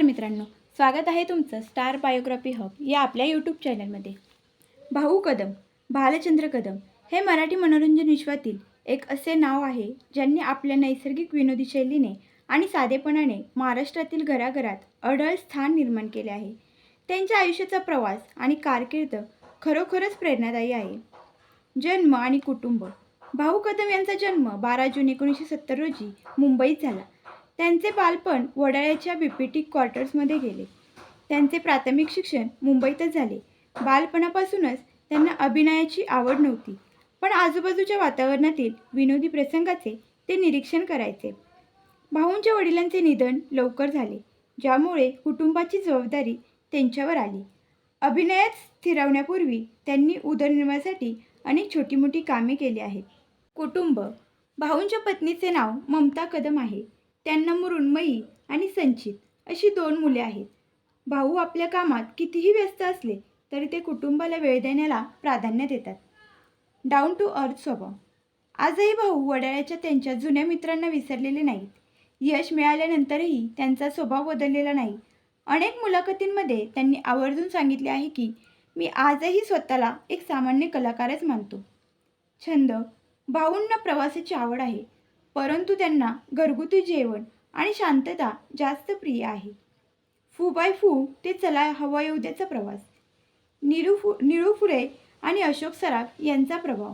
नमस्कार मित्रांनो, स्वागत आहे तुमचं स्टार बायोग्राफी हब या आपल्या यूट्यूब चॅनलमध्ये। भाऊ कदम, भालचंद्र कदम हे मराठी मनोरंजन विश्वातील एक असे नाव आहे ज्यांनी आपल्या नैसर्गिक विनोदी शैलीने आणि साधेपणाने महाराष्ट्रातील घराघरात अढळ स्थान निर्माण केले आहे। त्यांच्या आयुष्याचा प्रवास आणि कारकीर्द खरोखरच प्रेरणादायी आहे। जन्म आणि कुटुंब। भाऊ कदम यांचा जन्म 12 जून 1970 रोजी मुंबईत झाला। त्यांचे बालपण वडाळ्याच्या बीपीटी क्वार्टर्समध्ये गेले। त्यांचे प्राथमिक शिक्षण मुंबईतच झाले। बालपणापासूनच त्यांना अभिनयाची आवड नव्हती, पण आजूबाजूच्या वातावरणातील विनोदी प्रसंगाचे ते निरीक्षण करायचे। भाऊंच्या वडिलांचे निधन लवकर झाले, ज्यामुळे कुटुंबाची जबाबदारी त्यांच्यावर आली। अभिनयात स्थिरावण्यापूर्वी त्यांनी उदरनिर्वाहासाठी अनेक छोटी-मोठी कामे केली आहेत। कुटुंब। भाऊंच्या पत्नीचे नाव ममता कदम आहे। त्यांना मृण्मयी आणि संचित अशी 2 मुले आहेत। भाऊ आपल्या कामात कितीही व्यस्त असले तरी ते कुटुंबाला वेळ देण्याला प्राधान्य देतात। डाऊन टू अर्थ स्वभाव। आजही भाऊ वडाळ्याच्या त्यांच्या जुन्या मित्रांना विसरलेले नाहीत। यश मिळाल्यानंतरही त्यांचा स्वभाव बदललेला नाही। अनेक मुलाखतींमध्ये त्यांनी आवर्जून सांगितले आहे की मी आजही स्वतःला एक सामान्य कलाकारच मानतो। छंद। भाऊंना प्रवासाची आवड आहे, परंतु त्यांना घरगुती जेवण आणि शांतता जास्त प्रिय आहे। फू बाय फू ते चला हवा येऊ द्याचा प्रवास। निळू फुले आणि अशोक सराफ यांचा प्रभाव।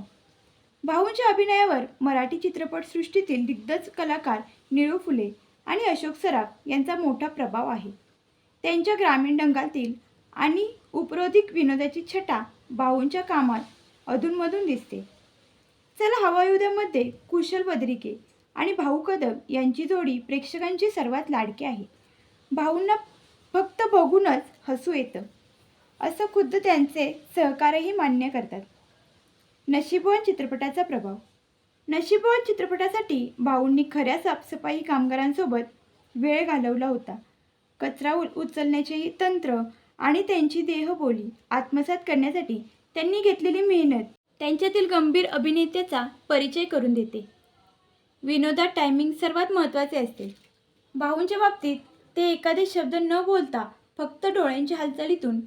भाऊंच्या अभिनयावर मराठी चित्रपटसृष्टीतील दिग्गज कलाकार निळू फुले आणि अशोक सराफ यांचा मोठा प्रभाव आहे। त्यांच्या ग्रामीण रंगातील आणि उपरोधिक विनोदाची छटा भाऊंच्या कामात अधूनमधून दिसते। चला हवा येऊ द्यामध्ये कुशल बद्रिके आणि भाऊ कदम यांची जोडी प्रेक्षकांची सर्वात लाडकी आहे। भाऊंना फक्त बघूनच हसू येतं, असं खुद्द त्यांचे सहकार्यही मान्य करतात। नशीबवान चित्रपटाचा प्रभाव। नशीबवान चित्रपटासाठी भाऊंनी खऱ्या साफसफाई कामगारांसोबत वेळ घालवला होता। कचरा उचलण्याचे तंत्र आणि त्यांची देहबोली आत्मसात करण्यासाठी त्यांनी घेतलेली मेहनत त्यांच्यातील गंभीर अभिनेत्याचा परिचय करून देते। विनोदात टायमिंग सर्वात महत्त्वाचे असते। भाऊंच्या बाबतीत ते एखादे शब्द न बोलता फक्त डोळ्यांच्या हालचालीतून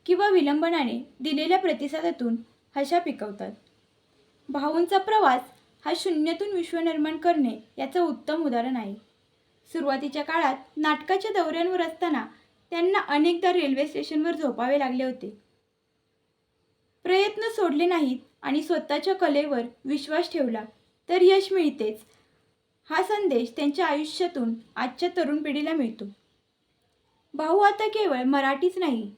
किंवा विलंबनाने दिलेल्या प्रतिसादातून हशा पिकवतात। भाऊंचा प्रवास हा शून्यातून विश्व निर्माण करणे याचं उत्तम उदाहरण आहे। सुरुवातीच्या काळात नाटकाच्या दौऱ्यांवर असताना त्यांना अनेकदा रेल्वे स्टेशनवर झोपावे लागले होते। प्रयत्न सोडले नाहीत आणि स्वतःच्या कलेवर विश्वास ठेवला तर यश मिळतेच, हा संदेश त्यांच्या आयुष्यातून आजच्या तरुण पिढीला मिळतो। भाऊ आता केवळ मराठीच नाही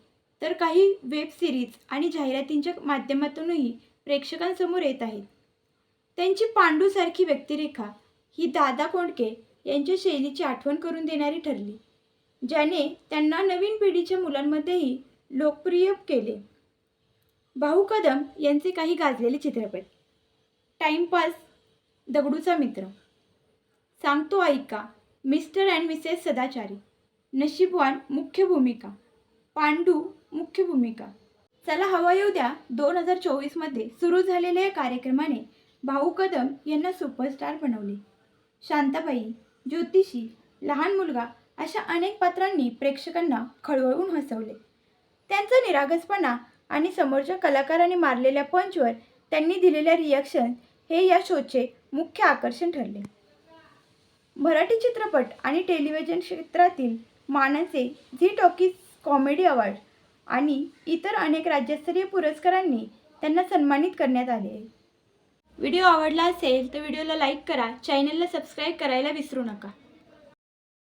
तर काही वेब सिरीज आणि जाहिरातींच्या माध्यमातूनही प्रेक्षकांसमोर येत आहेत। त्यांची पांडूसारखी व्यक्तिरेखा ही दादा कोंडके यांच्या शैलीची आठवण करून देणारी ठरली, ज्याने त्यांना नवीन पिढीच्या मुलांमध्येही लोकप्रिय केले। भाऊ कदम यांचे काही गाजलेले चित्रपट। टाइमपास, दगडूचा मित्र, सांगतो ऐका, मिस्टर अँड मिसेस सदाचारी, नशीबवान मुख्य भूमिका, पांडू मुख्य भूमिका। चला हवा येऊ द्या 2024 मध्ये सुरू झालेल्या या कार्यक्रमाने भाऊ कदम यांना सुपरस्टार बनवले। शांताबाई, ज्योतिषी, लहान मुलगा अशा अनेक पात्रांनी प्रेक्षकांना खळवळून हसवले। त्यांचा निरागसपणा आणि समोरच्या कलाकारांनी मारलेल्या पंचवर त्यांनी दिलेल्या रिॲक्शन हे या शोचे मुख्य आकर्षण ठरले। मराठी चित्रपट आणि टेलिव्हिजन क्षेत्रातील मानाचे झी टॉकीज कॉमेडी अवॉर्ड आणि इतर अनेक राज्यस्तरीय पुरस्कारांनी त्यांना सन्मानित करण्यात आले आहे। व्हिडिओ आवडला असेल तर व्हिडिओला लाईक करा, चॅनलला सबस्क्राईब करायला विसरू नका।